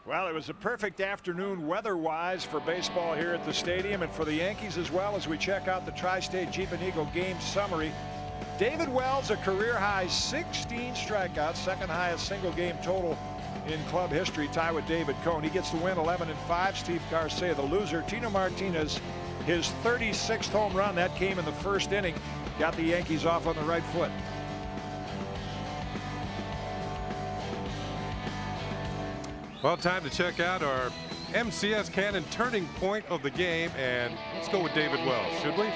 Well, it was a perfect afternoon weather-wise for baseball here at the stadium and for the Yankees as well as we check out the Tri-State Jeep and Eagle game summary. David Wells, a career-high 16 strikeouts, second highest single-game total in club history, tie with David Cone. He gets the win 11-5. Steve Garcia, the loser. Tino Martinez, his 36th home run. That came in the first inning. Got the Yankees off on the right foot. Well, time to check out our MCS Cannon turning point of the game, and let's go with David Wells, should we?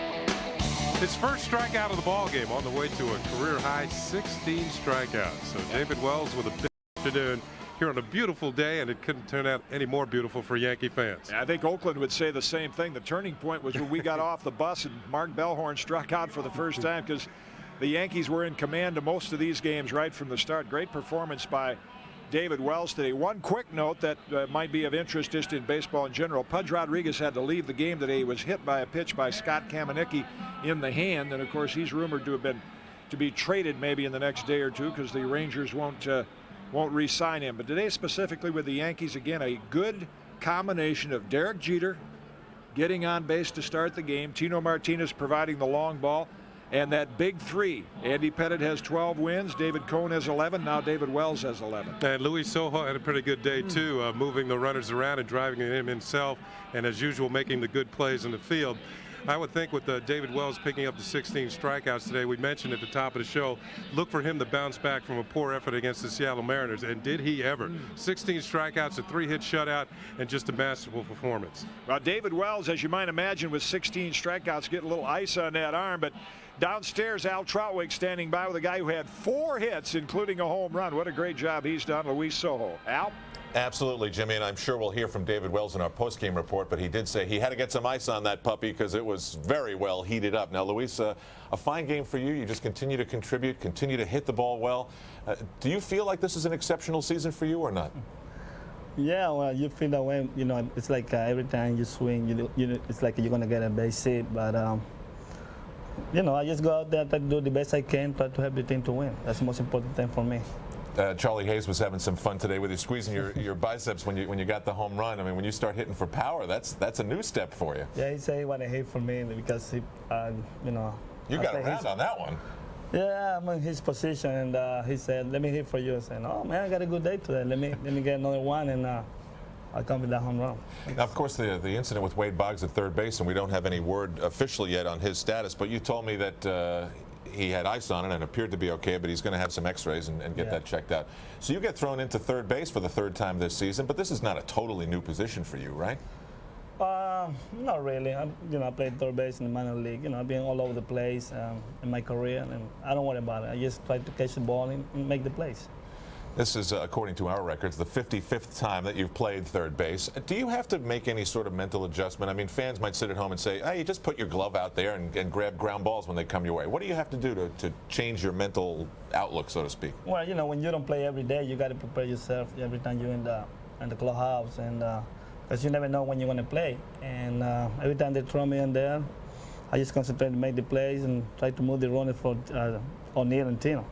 His first strikeout of the ball game on the way to a career-high 16 strikeouts. So David Wells with a big afternoon here on a beautiful day, and it couldn't turn out any more beautiful for Yankee fans. I think Oakland would say the same thing. The turning point was when we got off the bus and Mark Bellhorn struck out for the first time because the Yankees were in command of most of these games right from the start. Great performance by David Wells today. One quick note that might be of interest just in baseball in general. Pudge Rodriguez had to leave the game today. He was hit by a pitch by Scott Kamenicki in the hand, and of course he's rumored to be traded maybe in the next day or two because the Rangers won't re-sign him. But today specifically with the Yankees, again, a good combination of Derek Jeter getting on base to start the game, Tino Martinez providing the long ball, and that big three. Andy Pettitte has 12 wins. David Cone has 11. Now David Wells has 11. And Luis Sojo had a pretty good day, too, moving the runners around and driving him himself, and as usual, making the good plays in the field. I would think with David Wells picking up the 16 strikeouts today, we mentioned at the top of the show, look for him to bounce back from a poor effort against the Seattle Mariners, and did he ever. 16 strikeouts, a 3-hit shutout, and just a masterful performance. Well, David Wells, as you might imagine, with 16 strikeouts, getting a little ice on that arm, but downstairs, Al Troutwig standing by with a guy who had 4 hits, including a home run. What a great job he's done, Luis Sojo. Al? Absolutely, Jimmy, and I'm sure we'll hear from David Wells in our post-game report, but he did say he had to get some ice on that puppy because it was very well heated up. Now, Luis, a fine game for you. You just continue to contribute, continue to hit the ball well. Do you feel like this is an exceptional season for you or not? Yeah, well, you feel that way. You know, it's like every time you swing, it's like you're going to get a base hit, but you know, I just go out there, try to do the best I can, try to help the team to win. That's the most important thing for me. Charlie Hayes was having some fun today with you squeezing your biceps when you got the home run. I mean, when you start hitting for power, that's a new step for you. Yeah, he said he wanted to hit for me because he, you know. You got around on that one. Yeah, I'm in his position, and he said, "Let me hit for you." I said, "Oh man, I got a good day today. Let me get another one, and I'll come with that home run." Now, of course, the incident with Wade Boggs at third base, and we don't have any word official yet on his status, but you told me that he had ice on it and appeared to be okay, but he's going to have some x-rays and get that checked out. So you get thrown into third base for the 3rd time this season, but this is not a totally new position for you, right? Not really. I played third base in the minor league. I've been all over the place in my career, and I don't worry about it. I just try to catch the ball and make the plays. This is, according to our records, the 55th time that you've played third base. Do you have to make any sort of mental adjustment? I mean, fans might sit at home and say, hey, you just put your glove out there and grab ground balls when they come your way. What do you have to do to change your mental outlook, so to speak? Well, when you don't play every day, you got to prepare yourself every time you're in the clubhouse, and because you never know when you're going to play. And every time they throw me in there, I just concentrate to make the plays and try to move the runner for O'Neill and Tino.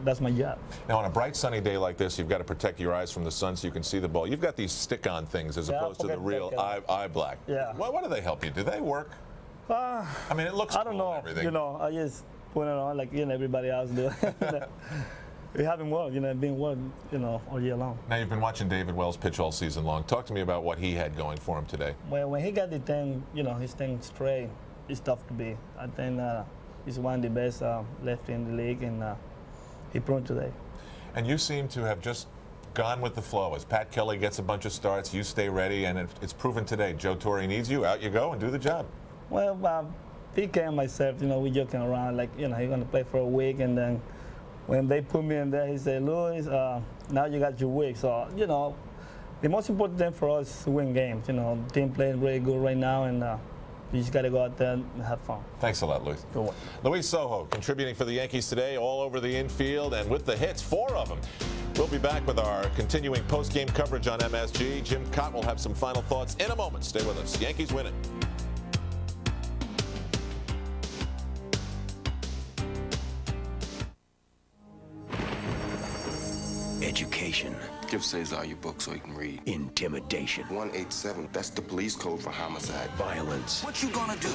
That's my job. Now, on a bright sunny day like this, you've got to protect your eyes from the sun so you can see the ball. You've got these stick-on things as opposed to the real eye black. Yeah. What do they help you? Do they work? I mean, it looks I don't know. Everything. I just put it on like everybody else do. We haven't worked. It's been worked, all year long. Now, you've been watching David Wells pitch all season long. Talk to me about what he had going for him today. Well, when he got the thing, his thing straight, it's tough to beat. I think he's one of the best lefty in the league, and he proved today. And you seem to have just gone with the flow. As Pat Kelly gets a bunch of starts, you stay ready, and it's proven today. Joe Torre needs you. Out you go and do the job. Well, PK and myself, we joking around like, he's going to play for a week, and then when they put me in there, he said, Luis, now you got your week. So, the most important thing for us is to win games. The team playing really good right now, and you just got to go out there and have fun. Thanks a lot, Luis. Luis Sojo contributing for the Yankees today, all over the infield, and with the hits, 4 of them. We'll be back with our continuing post-game coverage on MSG. Jim Cott will have some final thoughts in a moment. Stay with us. Yankees winning. Education. Intimidation. Give Cesar your book so he can read. Intimidation. 187, that's the police code for homicide. Violence. What you gonna do?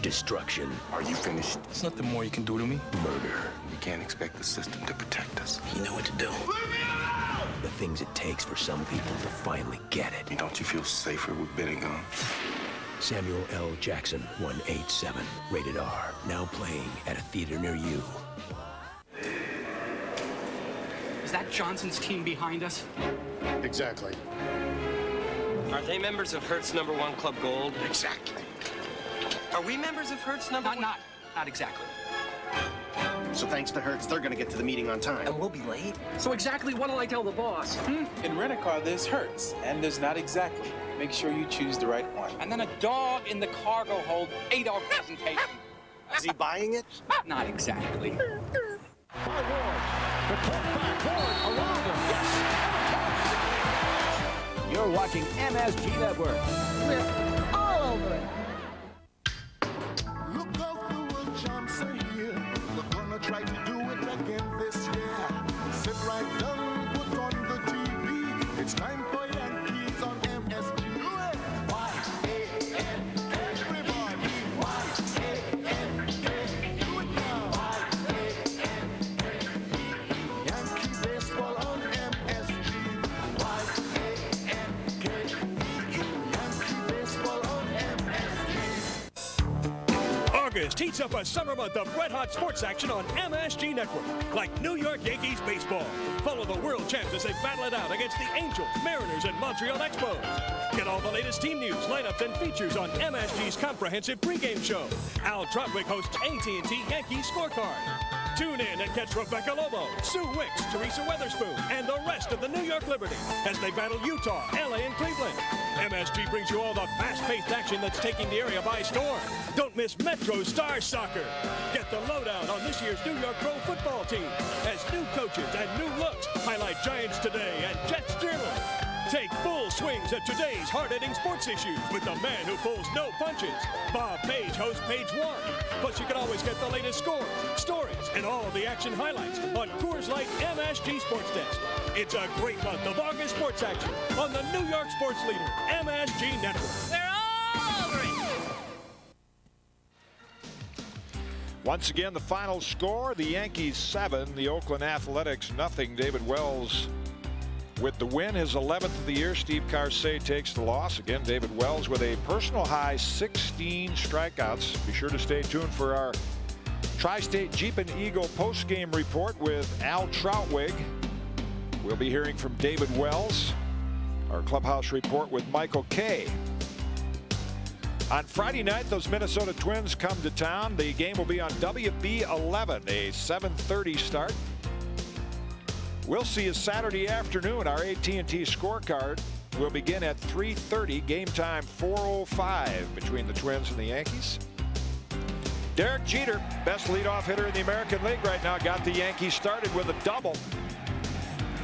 Destruction. Are you finished? There's nothing more you can do to me. Murder. We can't expect the system to protect us. You know what to do. Leave me alone! The things it takes for some people to finally get it. Don't you feel safer with Benny gone? Samuel L. Jackson, 187. Rated R. Now playing at a theater near you. Is that Johnson's team behind us? Exactly. Are they members of Hertz #1 Club Gold? Exactly. Are we members of Hertz #1? Not exactly. So thanks to Hertz, they're gonna get to the meeting on time. And we'll be late? So exactly what'll I tell the boss? In Rent-A-Car, there's Hertz, and there's not exactly. Make sure you choose the right one. And then a dog in the cargo hold ADOG presentation. Is he buying it? Not exactly. By Ward. The putback. Ward around him. Yes. You're watching MSG Network. We're all over it. Look out the world Johnson here. We're gonna try to do it again this year. Sit right down, put on the TV. It's time for Yankees on MSG. Do it! Y-A-N-K. Everybody! Y-A-N-K. Do it now! Y-A-N-K. Yankee baseball on MSG. Y-A-N-K. Yankee baseball on MSG. August heats up a summer month of red-hot sports action on MSG Network, like New York Yankees baseball. Follow the world champs as they battle it out against the Angels, Mariners, and Montreal Expos. Get all the latest team news, lineups, and features on MSG's comprehensive pregame show. Al Trotwick hosts AT&T Yankees Scorecard. Tune in and catch Rebecca Lobo, Sue Wicks, Teresa Weatherspoon, and the rest of the New York Liberty as they battle Utah, LA, and Cleveland. MSG brings you all the fast-paced action that's taking the area by storm. Don't miss Metro Star Soccer. Get the lowdown on this year's New York Pro football team as new coaches and new looks highlight Giants Today and Jets Journal. Take full swings at today's hard-hitting sports issues with the man who pulls no punches. Bob Page hosts Page One. Plus, you can always get the latest scores, stories, and all the action highlights on Coors Light MSG Sports Desk. It's a great month of August sports action on the New York sports leader, MSG Network. We're all over it. Once again, the final score, the Yankees 7, the Oakland Athletics nothing. David Wells with the win, his 11th of the year. Steve Carsey takes the loss. Again, David Wells with a personal high 16 strikeouts. Be sure to stay tuned for our Tri-State Jeep and Eagle post-game report with Al Troutwig. We'll be hearing from David Wells. Our clubhouse report with Michael Kay. On Friday night, those Minnesota Twins come to town. The game will be on WB11, a 7:30 start. We'll see you Saturday afternoon. Our AT&T scorecard will begin at 3:30. Game time 4:05 between the Twins and the Yankees. Derek Jeter, best leadoff hitter in the American League right now, got the Yankees started with a double.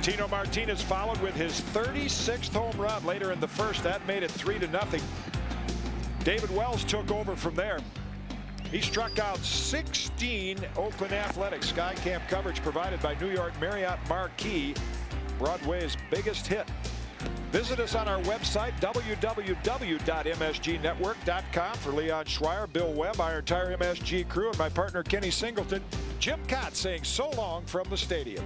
Tino Martinez followed with his 36th home run later in the first. That made it 3-0. David Wells took over from there. He struck out 16 Oakland Athletics. Skycam coverage provided by New York Marriott Marquis, Broadway's biggest hit. Visit us on our website, www.msgnetwork.com. For Leon Schweier, Bill Webb, our entire MSG crew, and my partner Kenny Singleton, Jim Cott saying so long from the stadium.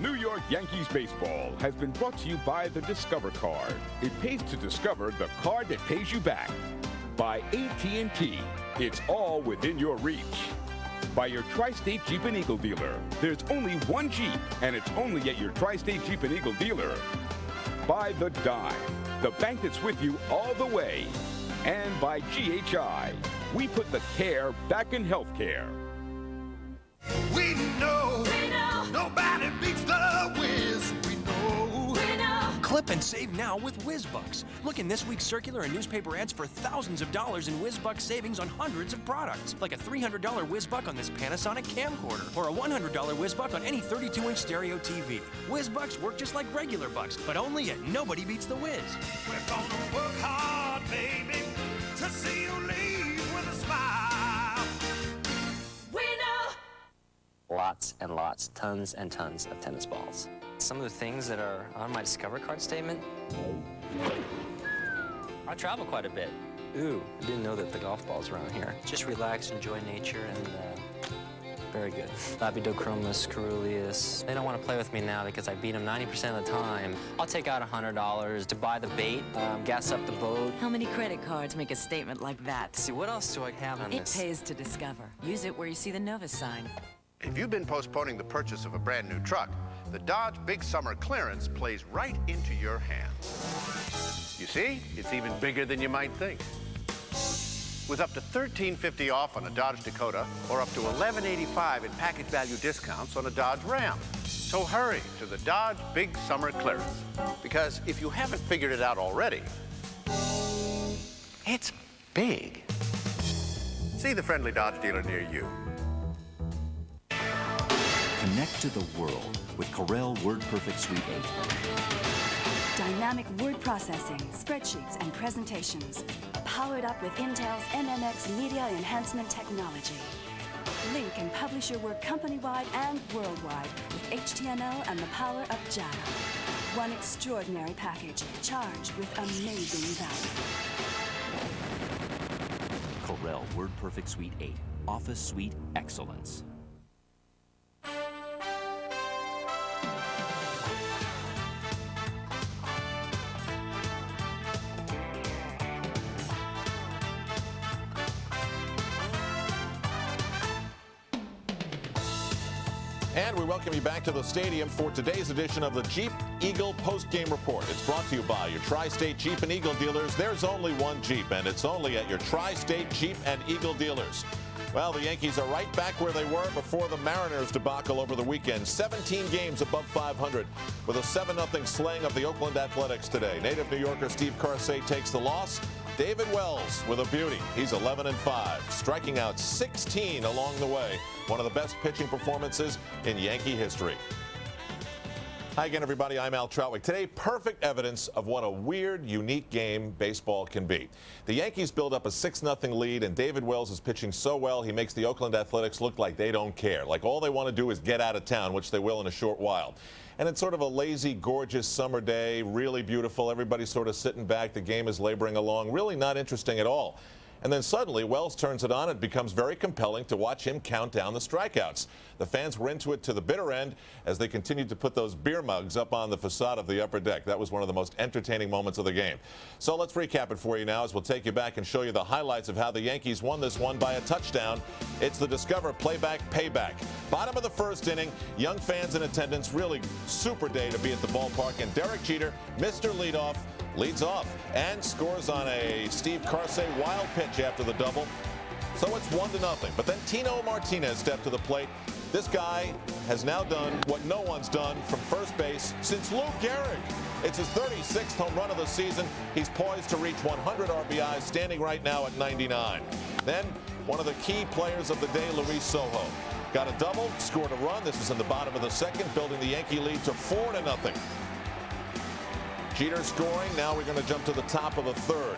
New York Yankees baseball has been brought to you by the Discover Card. It pays to discover the card that pays you back. By AT&T, it's all within your reach. By your Tri-State Jeep and Eagle dealer. There's only one Jeep, and it's only at your Tri-State Jeep and Eagle dealer. By the Dime, the bank that's with you all the way. And by GHI, we put the care back in healthcare. We know nobody beats the Wiz. We know. Clip and save now with WizBucks. Look in this week's circular and newspaper ads for thousands of dollars in WizBucks savings on hundreds of products. Like a $300 WizBuck on this Panasonic camcorder, or a $100 WizBuck on any 32-inch stereo TV. WizBucks work just like regular bucks, but only at Nobody Beats the Wiz. We're gonna work hard, baby, to see you leave with a smile. lots and lots, tons and tons of tennis balls. Some of the things that are on my Discover card statement, I travel quite a bit. Ooh, I didn't know that the golf balls around here. Just relax, enjoy nature, and very good. Labidochromis, caeruleus. They don't want to play with me now because I beat them 90% of the time. I'll take out $100 to buy the bait, gas up the boat. How many credit cards make a statement like that? Let's see, what else do I have on this? It pays to Discover. Use it where you see the Novus sign. If you've been postponing the purchase of a brand new truck, the Dodge Big Summer Clearance plays right into your hands. You see, it's even bigger than you might think. With up to $1,350 off on a Dodge Dakota or up to $1,185 in package value discounts on a Dodge Ram. So hurry to the Dodge Big Summer Clearance, because if you haven't figured it out already, it's big. See the friendly Dodge dealer near you. Connect to the world with Corel WordPerfect Suite 8. Dynamic word processing, spreadsheets, and presentations. Powered up with Intel's MMX Media Enhancement Technology. Link and publish your work company-wide and worldwide with HTML and the power of Java. One extraordinary package charged with amazing value. Corel WordPerfect Suite 8. Office Suite Excellence. And we welcome you back to the stadium for today's edition of the Jeep Eagle Post-Game Report. It's brought to you by your Tri-State Jeep and Eagle dealers. There's only one Jeep, and it's only at your Tri-State Jeep and Eagle dealers. Well, the Yankees are right back where they were before the Mariners debacle over the weekend. 17 games above 500 with a 7-0 slaying of the Oakland Athletics today. Native New Yorker Steve Carsey takes the loss. David Wells with a beauty. He's 11-5, striking out 16 along the way. One of the best pitching performances in Yankee history. Hi again, everybody. I'm Al Troutwig. Today, perfect evidence of what a weird, unique game baseball can be. The Yankees build up a 6-0 lead, and David Wells is pitching so well, he makes the Oakland Athletics look like they don't care. Like all they want to do is get out of town, which they will in a short while. And it's sort of a lazy, gorgeous summer day, really beautiful. Everybody's sort of sitting back. The game is laboring along, really not interesting at all. And then suddenly, Wells turns it on. It becomes very compelling to watch him count down the strikeouts. The fans were into it to the bitter end as they continued to put those beer mugs up on the facade of the upper deck. That was one of the most entertaining moments of the game. So let's recap it for you now as we'll take you back and show you the highlights of how the Yankees won this one by a touchdown. It's the Discover Playback Payback. Bottom of the first inning, young fans in attendance, really super day to be at the ballpark. And Derek Jeter, Mr. Leadoff, leads off and scores on a Steve Carsey wild pitch after the double. So it's 1-0. But then Tino Martinez stepped to the plate. This guy has now done what no one's done from first base since Lou Gehrig. It's his 36th home run of the season. He's poised to reach 100 RBIs, standing right now at 99. Then one of the key players of the day, Luis Sojo, got a double, scored a run. This is in the bottom of the second, building the Yankee lead to 4-0. Jeter scoring. Now we're going to jump to the top of the third.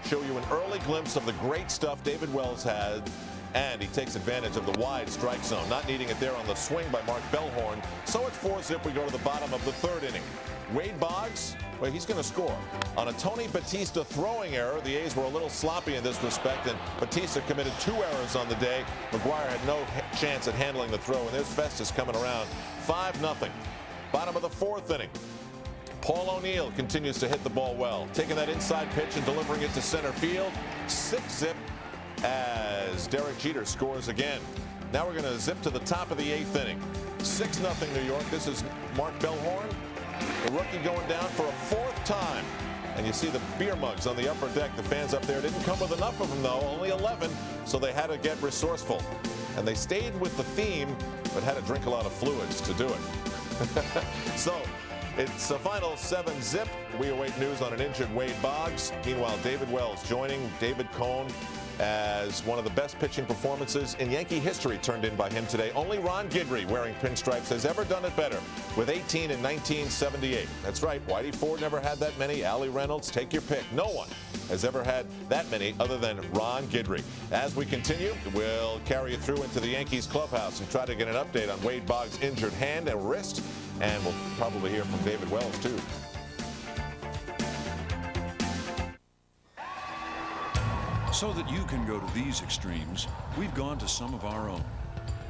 Show you an early glimpse of the great stuff David Wells had. And he takes advantage of the wide strike zone, not needing it there on the swing by Mark Bellhorn. So it's 4-zip. We go to the bottom of the third inning. Wade Boggs, well, he's going to score. On a Tony Batista throwing error, the A's were a little sloppy in this respect, and Batista committed 2 errors on the day. McGuire had no chance at handling the throw, and there's Festus coming around. 5-0. Bottom of the fourth inning. Paul O'Neill continues to hit the ball well, taking that inside pitch and delivering it to center field. 6-zip as Derek Jeter scores again. Now we're going to zip to the top of the 8th inning. 6-0 New York. This is Mark Bellhorn, the rookie, going down for a 4th time. And you see the beer mugs on the upper deck. The fans up there didn't come with enough of them, though, only 11, so they had to get resourceful. And they stayed with the theme, but had to drink a lot of fluids to do it. So it's a final 7-zip. We await news on an injured Wade Boggs. Meanwhile, David Wells joining David Cone as one of the best pitching performances in Yankee history turned in by him today. Only Ron Guidry, wearing pinstripes, has ever done it better, with 18 in 1978. That's right, Whitey Ford never had that many. Allie Reynolds, take your pick. No one has ever had that many other than Ron Guidry. As we continue, we'll carry it through into the Yankees clubhouse and try to get an update on Wade Boggs' injured hand and wrist. And we'll probably hear from David Wells, too. So that you can go to these extremes, we've gone to some of our own.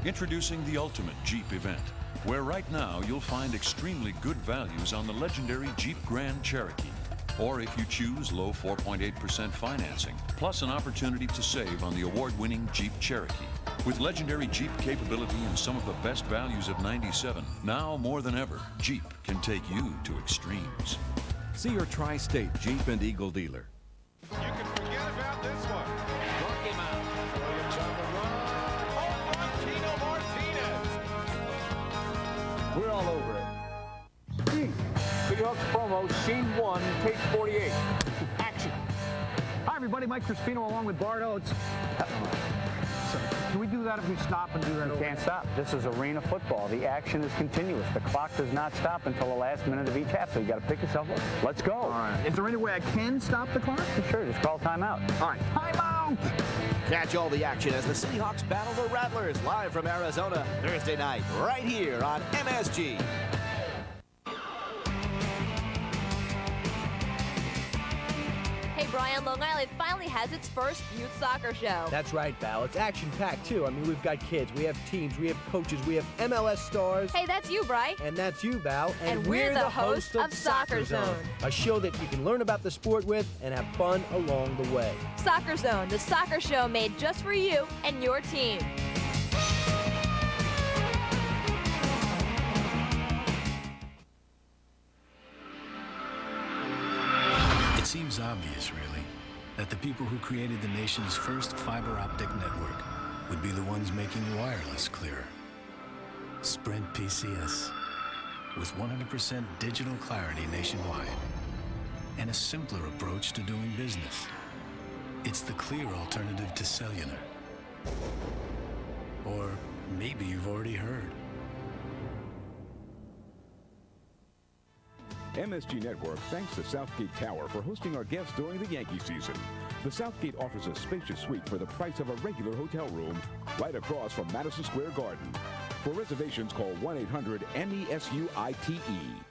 Introducing the Ultimate Jeep event, where right now you'll find extremely good values on the legendary Jeep Grand Cherokee. Or if you choose low 4.8% financing, plus an opportunity to save on the award-winning Jeep Cherokee. With legendary Jeep capability and some of the best values of '97, now more than ever, Jeep can take you to extremes. See your Tri-State Jeep and Eagle dealer. You can forget about this one. Struck him out. Williams on the run. Home run, Tino Martinez. We're all over it. Seahawks promo, scene 1, take 48. Action. Hi, everybody. Mike Crispino along with Bart Oates. Can we do that if we stop and do that? You can't stop. This is arena football. The action is continuous. The clock does not stop until the last minute of each half, so you got to pick yourself up. Let's go. All right. Is there any way I can stop the clock? Sure, just call timeout. All right, timeout! Catch all the action as the Seahawks battle the Rattlers live from Arizona Thursday night, right here on MSG. Brian, Long Island finally has its first youth soccer show. That's right, Val. It's action-packed, too. I mean, we've got kids, we have teams, we have coaches, we have MLS stars. Hey, that's you, Bri. And that's you, Val. And we're the hosts of Soccer Zone, a show that you can learn about the sport with and have fun along the way. Soccer Zone, the soccer show made just for you and your team. It seems obvious, really, that the people who created the nation's first fiber optic network would be the ones making wireless clearer. Sprint PCS, with 100% digital clarity nationwide, and a simpler approach to doing business. It's the clear alternative to cellular. Or maybe you've already heard. MSG Network thanks the Southgate Tower for hosting our guests during the Yankee season. The Southgate offers a spacious suite for the price of a regular hotel room right across from Madison Square Garden. For reservations, call 1-800-MESUITE.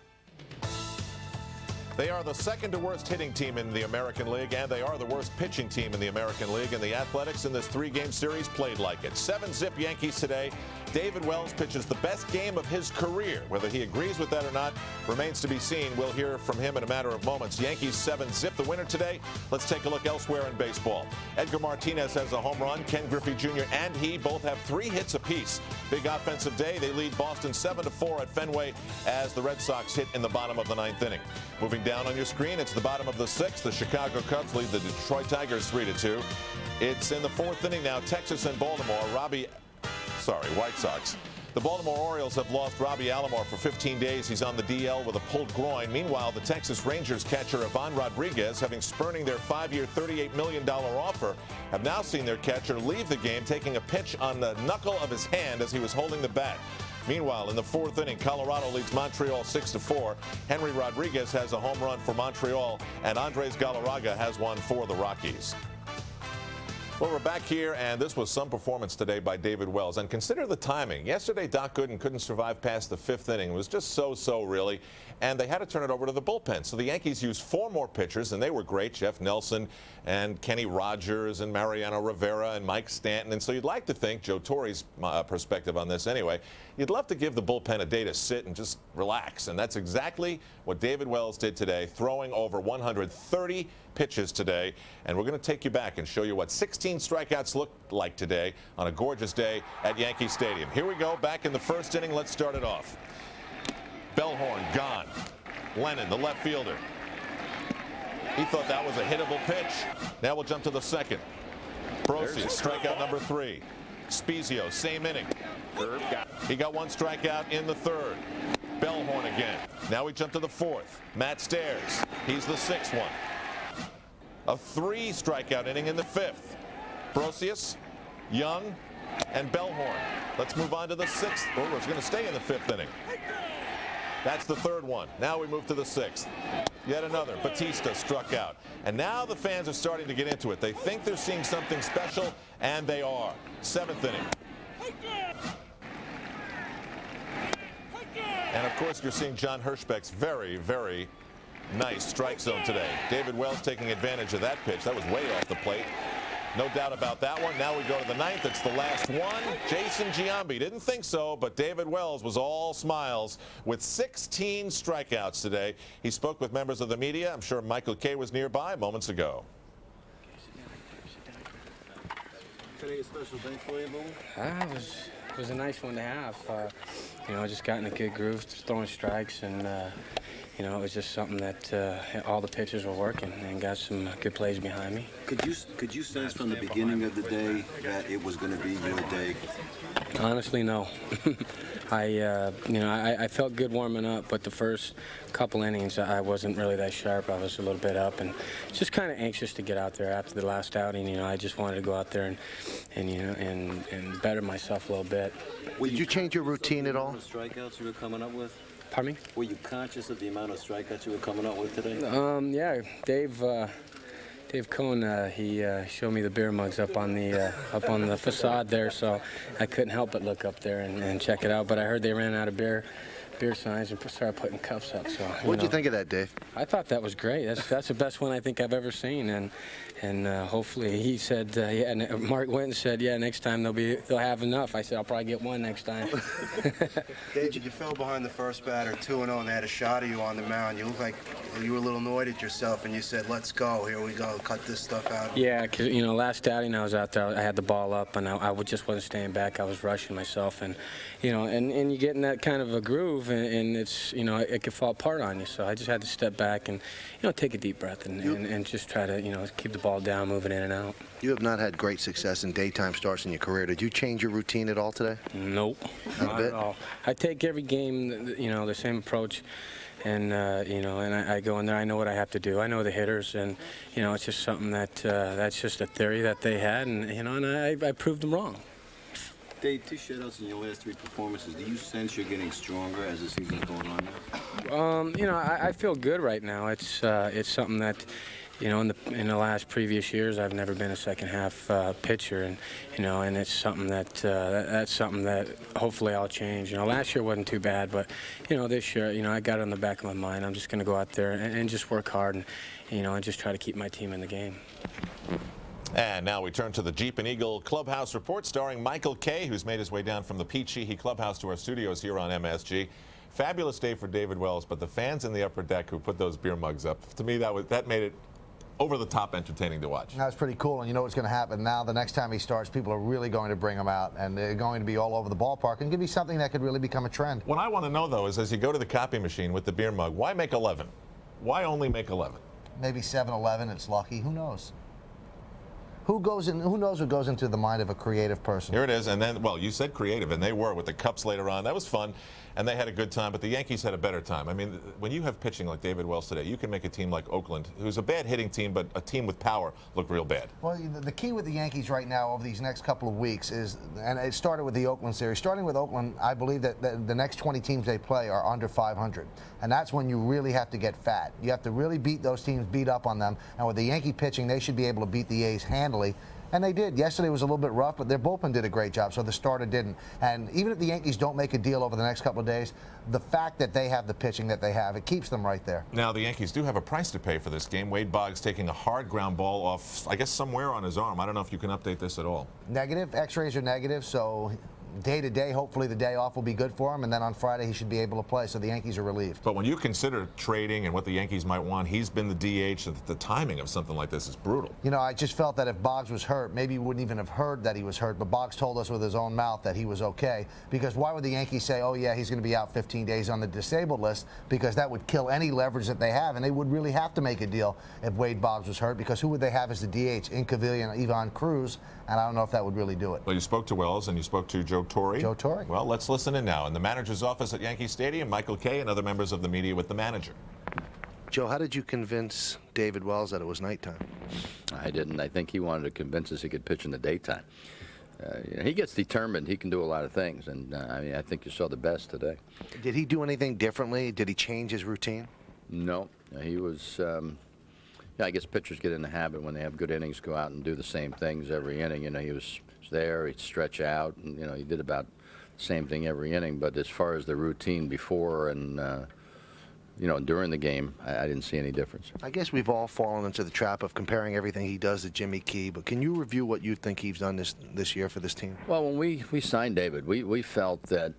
They are the second to worst hitting team in the American League, and they are the worst pitching team in the American League. And the Athletics in this three-game series played like it. 7-zip Yankees today. David Wells pitches the best game of his career. Whether he agrees with that or not remains to be seen. We'll hear from him in a matter of moments. Yankees 7-zip the winner today. Let's take a look elsewhere in baseball. Edgar Martinez has a home run. Ken Griffey Jr. and he both have 3 hits apiece. Big offensive day. They lead Boston 7-4 at Fenway as the Red Sox hit in the bottom of the 9th inning. Moving down on your screen, it's the bottom of the 6th. The Chicago Cubs lead the Detroit Tigers 3-2. It's in the 4th inning now. Texas and Baltimore. White Sox. The Baltimore Orioles have lost Robbie Alomar for 15 days. He's on the DL with a pulled groin. Meanwhile, the Texas Rangers catcher Ivan Rodriguez, having spurning their 5-year, $38 million offer, have now seen their catcher leave the game, taking a pitch on the knuckle of his hand as he was holding the bat. Meanwhile, in the 4th inning, Colorado leads Montreal 6-4. Henry Rodriguez has a home run for Montreal, and Andres Galarraga has one for the Rockies. Well, we're back here, and this was some performance today by David Wells. And consider the timing. Yesterday, Doc Gooden couldn't survive past the 5th inning. It was just so-so, really. And they had to turn it over to the bullpen. So the Yankees used 4 more pitchers, and they were great. Jeff Nelson and Kenny Rogers and Mariano Rivera and Mike Stanton. And so you'd like to think, Joe Torre's perspective on this anyway, you'd love to give the bullpen a day to sit and just relax. And that's exactly what David Wells did today, throwing over 130 pitches today. And we're going to take you back and show you what 16 strikeouts looked like today on a gorgeous day at Yankee Stadium. Here we go, back in the 1st inning. Let's start it off. Bellhorn gone. Lennon, the left fielder. He thought that was a hittable pitch. Now we'll jump to the 2nd. Brosius, strikeout number 3. Spezio, same inning. He got 1 strikeout in the 3rd. Bellhorn again. Now we jump to the 4th. Matt Stairs. He's the 6th one. A 3 strikeout inning in the 5th. Brosius, Young, and Bellhorn. Let's move on to the 6th. Oh, we're going to stay in the 5th inning. That's the 3rd one. Now we move to the 6th. Yet another. Batista struck out. And now the fans are starting to get into it. They think they're seeing something special, and they are. 7th inning. And, of course, you're seeing John Hirschbeck's very, very nice strike zone today. David Wells taking advantage of that pitch. That was way off the plate. No doubt about that one. Now we go to the 9th. It's the last one. Jason Giambi didn't think so, but David Wells was all smiles with 16 strikeouts today. He spoke with members of the media. I'm sure Michael Kay was nearby moments ago. Today a special day for you, Boo? It was a nice one to have. You know, just got in a good groove, throwing strikes, and you know, it was just something that all the pitchers were working and got some good plays behind me. Could you sense from the beginning of the day that it was going to be your day? Honestly, no. I felt good warming up, but the first couple innings I wasn't really that sharp. I was a little bit up and just kind of anxious to get out there after the last outing. You know, I just wanted to go out there and better myself a little bit. Did you change your routine at all? Strikeouts you were coming up with? Pardon me? Were you conscious of the amount of strikeouts you were coming up with today? Yeah, Dave Cohn, he showed me the beer mugs up on the facade there, so I couldn't help but look up there and check it out. But I heard they ran out of beer signs and started putting cups up. So What'd you think of that, Dave? I thought that was great. That's the best one I think I've ever seen, and hopefully he said, Mark Winton said, yeah, next time they'll have enough. I said I'll probably get one next time. Dave, you fell behind the first batter 2-0, and they had a shot of you on the mound. You looked like you were a little annoyed at yourself, and you said, "Let's go. Here we go. Cut this stuff out." Yeah, because last outing I was out there, I had the ball up, and I just wasn't staying back. I was rushing myself, and and you get in that kind of a groove, and it's it could fall apart on you. So I just had to step back and take a deep breath and just try to keep the ball down, moving in and out. You have not had great success in daytime starts in your career. Did you change your routine at all today? Nope, not at all. I take every game the same approach. And I go in there. I know what I have to do. I know the hitters, and it's just something that's just a theory that they had, and I proved them wrong. Dave, 2 shutouts in your last 3 performances. Do you sense you're getting stronger as the season's going on now? I feel good right now. It's something that, in the last previous years, I've never been a second half pitcher, and it's something that's something that hopefully I'll change. Last year wasn't too bad, but this year, I got it on the back of my mind. I'm just going to go out there and just work hard, and just try to keep my team in the game. And now we turn to the Jeep and Eagle Clubhouse Report, starring Michael Kay, who's made his way down from the Pete Sheehy Clubhouse to our studios here on MSG. Fabulous day for David Wells, but the fans in the upper deck who put those beer mugs up, to me that made it over-the-top entertaining to watch. That's pretty cool, and you know what's going to happen now. The next time he starts, people are really going to bring him out, and they're going to be all over the ballpark, and it could be something that could really become a trend. What I want to know, though, is as you go to the copy machine with the beer mug, why make 11? Why only make 11? Maybe 7-11, it's lucky. Who knows? Who knows what goes into the mind of a creative person? Here it is, and then, well, you said creative, and they were with the cups later on. That was fun, and they had a good time, but the Yankees had a better time. I mean, when you have pitching like David Wells today, you can make a team like Oakland, who's a bad hitting team, but a team with power, look real bad. Well, the key with the Yankees right now over these next couple of weeks is, and it started with the Oakland series, starting with Oakland, I believe that the next 20 teams they play are under 500, and that's when you really have to get fat. You have to really beat those teams, beat up on them, and with the Yankee pitching, they should be able to beat the A's handily. And they did. Yesterday was a little bit rough, but their bullpen did a great job, so the starter didn't. And even if the Yankees don't make a deal over the next couple of days, the fact that they have the pitching that they have, it keeps them right there. Now, the Yankees do have a price to pay for this game. Wade Boggs taking a hard ground ball off, I guess, somewhere on his arm. I don't know if you can update this at all. Negative. X-rays are negative, so day to day, hopefully the day off will be good for him, and then on Friday he should be able to play, so the Yankees are relieved. But when you consider trading and what the Yankees might want, he's been the DH, so the timing of something like this is brutal. I just felt that if Boggs was hurt, maybe we wouldn't even have heard that he was hurt, but Boggs told us with his own mouth that he was okay, because why would the Yankees say, oh yeah, he's going to be out 15 days on the disabled list, because that would kill any leverage that they have, and they would really have to make a deal if Wade Boggs was hurt, because who would they have as the DH? Incaviglia and Ivan Cruz, and I don't know if that would really do it. Well, you spoke to Wells and you spoke to Joe Torre. Joe Torre. Well, let's listen in now. In the manager's office at Yankee Stadium, Michael Kay and other members of the media with the manager. Joe, how did you convince David Wells that it was nighttime? I didn't. I think he wanted to convince us he could pitch in the daytime. He gets determined. He can do a lot of things, and I think you saw the best today. Did he do anything differently? Did he change his routine? No. He was, I guess pitchers get in the habit when they have good innings, go out and do the same things every inning. He was there, he'd stretch out, and, he did about the same thing every inning. But as far as the routine before and, during the game, I didn't see any difference. I guess we've all fallen into the trap of comparing everything he does to Jimmy Key, but can you review what you think he's done this year for this team? Well, when we signed David, we felt that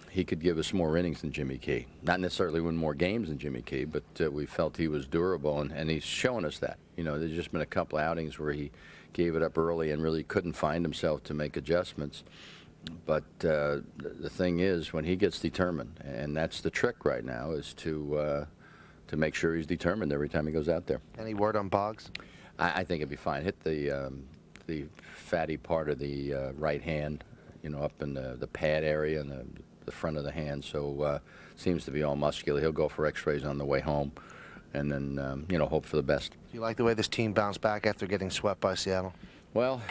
he could give us more innings than Jimmy Key. Not necessarily win more games than Jimmy Key, but we felt he was durable, and he's shown us that. There's just been a couple outings where he gave it up early and really couldn't find himself to make adjustments. But the thing is, when he gets determined, and that's the trick right now, is to make sure he's determined every time he goes out there. Any word on Boggs? I think it'd be fine. Hit the fatty part of the right hand, up in the pad area and the front of the hand. So seems to be all muscular. He'll go for X-rays on the way home, and then hope for the best. Do you like the way this team bounced back after getting swept by Seattle? Well,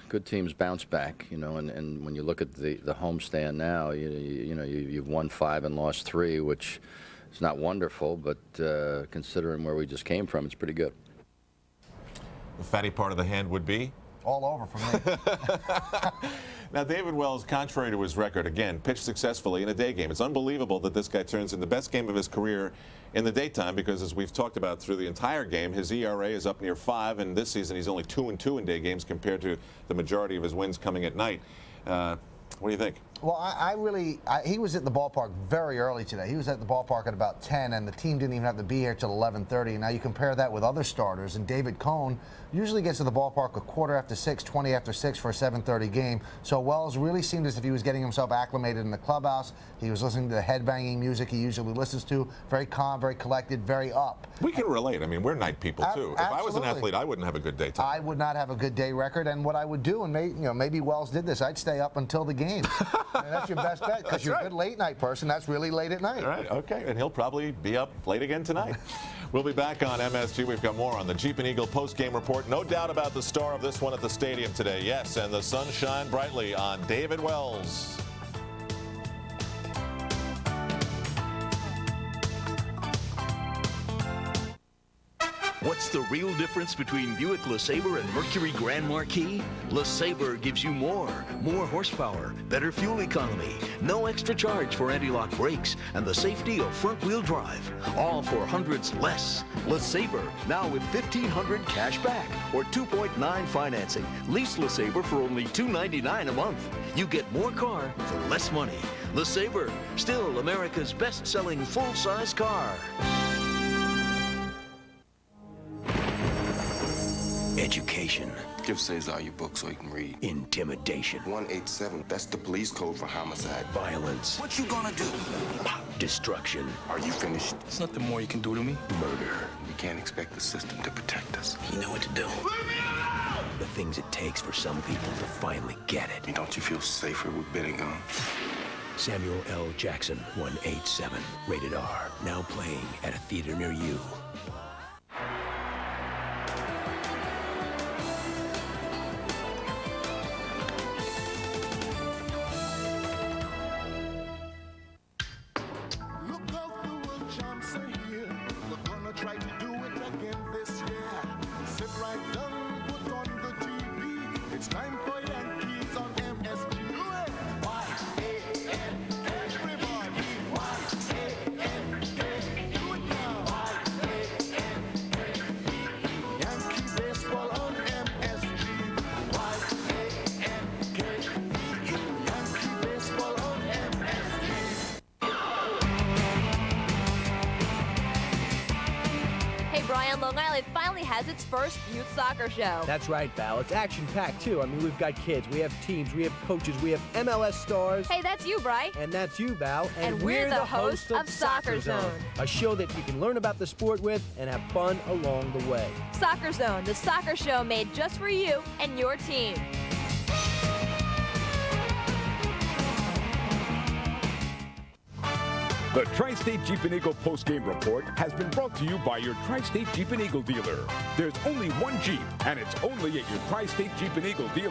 good teams bounce back, and when you look at the homestand now, you've won 5 and lost 3, which is not wonderful, but considering where we just came from, it's pretty good. The fatty part of the hand would be? All over for me. Now, David Wells, contrary to his record, again, pitched successfully in a day game. It's unbelievable that this guy turns in the best game of his career in the daytime because, as we've talked about through the entire game, his ERA is up near 5, and this season he's only 2-2 in day games compared to the majority of his wins coming at night. What do you think? Well, he was at the ballpark very early today. He was at the ballpark at about 10, and the team didn't even have to be here till 11:30. Now you compare that with other starters, and David Cone usually gets to the ballpark a 6:15, 20 after 6 for a 7:30 game. So Wells really seemed as if he was getting himself acclimated in the clubhouse. He was listening to the headbanging music he usually listens to. Very calm, very collected, very up. We can relate. I mean, we're night people too. If I was an athlete, I wouldn't have a good daytime. I would not have a good day record, and what I would do, and maybe Wells did this, I'd stay up until the game. That's your best bet, because you're a good late night person. That's really late at night. All right, okay, and he'll probably be up late again tonight. We'll be back on MSG. We've got more on the Jeep and Eagle post-game report. No doubt about the star of this one at the stadium today. Yes, and the sun shined brightly on David Wells. What's the real difference between Buick LeSabre and Mercury Grand Marquis? LeSabre gives you more horsepower, better fuel economy, no extra charge for anti-lock brakes, and the safety of front-wheel drive. All for hundreds less. LeSabre, now with $1,500 cash back or 2.9 financing. Lease LeSabre for only $299 a month. You get more car for less money. LeSabre, still America's best-selling full-size car. Education. Give Cesar your book so he can read. Intimidation. 187, that's the police code for homicide. Violence. What you gonna do? Destruction. Are you finished? There's nothing more you can do to me. Murder. We can't expect the system to protect us. You know what to do. Leave me alone! The things it takes for some people to finally get it. And don't you feel safer with Benny gone? Samuel L. Jackson, 187. Rated R. Now playing at a theater near you. It's time for Yankees on MSG. Everybody, do it now. Yankee baseball on MSG. Yankee baseball on MSG. Hey, Brian, Long Island finally has its first youth soccer show. That's right, Val. It's action-packed, too. I mean, we've got kids, we have teams, we have coaches, we have MLS stars. Hey, that's you, Bri. And that's you, Val. And we're the hosts of Soccer Zone. A show that you can learn about the sport with and have fun along the way. Soccer Zone, the soccer show made just for you and your team. The Tri-State Jeep and Eagle post-game report has been brought to you by your Tri-State Jeep and Eagle dealer. There's only one Jeep, and it's only at your Tri-State Jeep and Eagle dealer.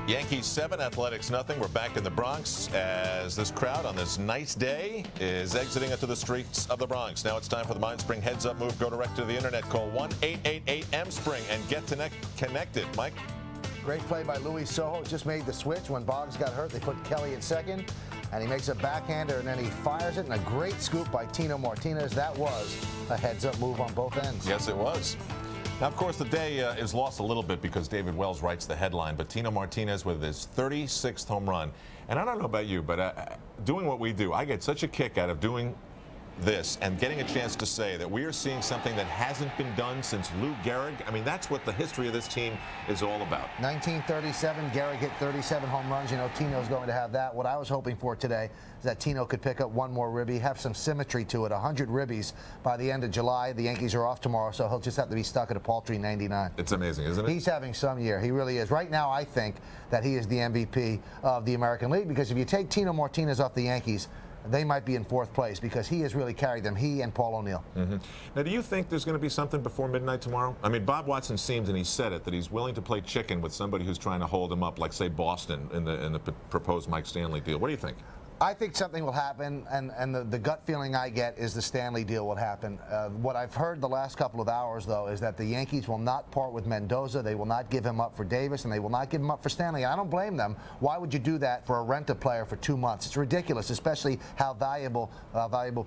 Yankees 7, Athletics nothing. We're back in the Bronx as this crowd on this nice day is exiting into the streets of the Bronx. Now it's time for the MindSpring Heads Up move. Go direct to the internet. Call 1-888-M-SPRING and get connected. Mike? Great play by Luis Sojo. Just made the switch. When Boggs got hurt, they put Kelly at second. And he makes a backhander, and then he fires it. And a great scoop by Tino Martinez. That was a heads-up move on both ends. Yes, it was. Now, of course, the day is lost a little bit because David Wells writes the headline, but Tino Martinez with his 36th home run. And I don't know about you, but doing what we do, I get such a kick out of doing this and getting a chance to say that we are seeing something that hasn't been done since Lou Gehrig. I mean, that's what the history of this team is all about. 1937, Gehrig hit 37 home runs. You know, Tino's going to have that. What I was hoping for today is that Tino could pick up one more ribby, have some symmetry to it, 100 ribbies by the end of July. The Yankees are off tomorrow, so he'll just have to be stuck at a paltry 99. It's amazing, isn't it? He's having some year. He really is. Right now, I think that he is the MVP of the American League, because if you take Tino Martinez off the Yankees, they might be in fourth place, because he has really carried them, he and Paul O'Neill. Now, do you think there's going to be something before midnight tomorrow? I mean, Bob Watson seems, and he said it, that he's willing to play chicken with somebody who's trying to hold him up, like, say, Boston in the proposed Mike Stanley deal. What do you think? I think something will happen, and the gut feeling I get is the Stanley deal will happen. What I've heard the last couple of hours, though, is that the Yankees will not part with Mendoza. They will not give him up for Davis, and they will not give him up for Stanley. I don't blame them. Why would you do that for a rent-a-player for 2 months? It's ridiculous, especially how valuable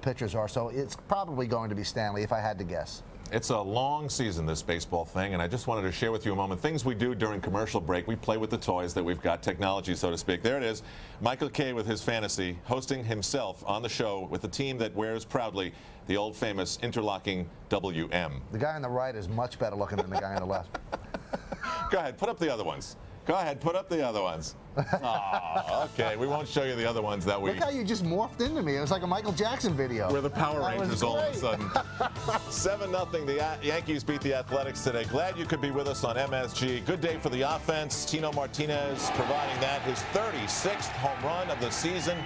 pitchers are. So it's probably going to be Stanley, if I had to guess. It's a long season, this baseball thing, and I just wanted to share with you a moment things we do during commercial break. We play with the toys that we've got, technology, so to speak. There it is, Michael Kay with his fantasy, hosting himself on the show with the team that wears proudly the old famous interlocking WM. The guy on the right is much better looking than the guy on the left. Go ahead, put up the other ones. Go ahead, put up the other ones. Oh, okay, we won't show you the other ones that we... Look how you just morphed into me. It was like a Michael Jackson video. We're the Power Rangers all of a sudden. 7-0, the Yankees beat the Athletics today. Glad you could be with us on MSG. Good day for the offense. Tino Martinez providing that, his 36th home run of the season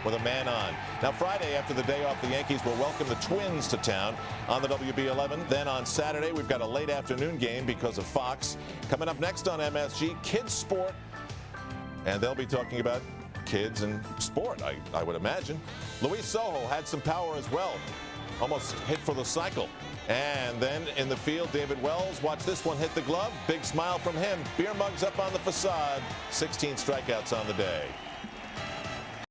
with a man on. Now, Friday, after the day off, the Yankees will welcome the Twins to town on the WB11. Then on Saturday, we've got a late afternoon game because of Fox. Coming up next on MSG, Kids Sport. And they'll be talking about kids and sport, I would imagine. Luis Sojo had some power as well. Almost hit for the cycle. And then in the field, David Wells. Watch this one hit the glove. Big smile from him. Beer mugs up on the facade. 16 strikeouts on the day.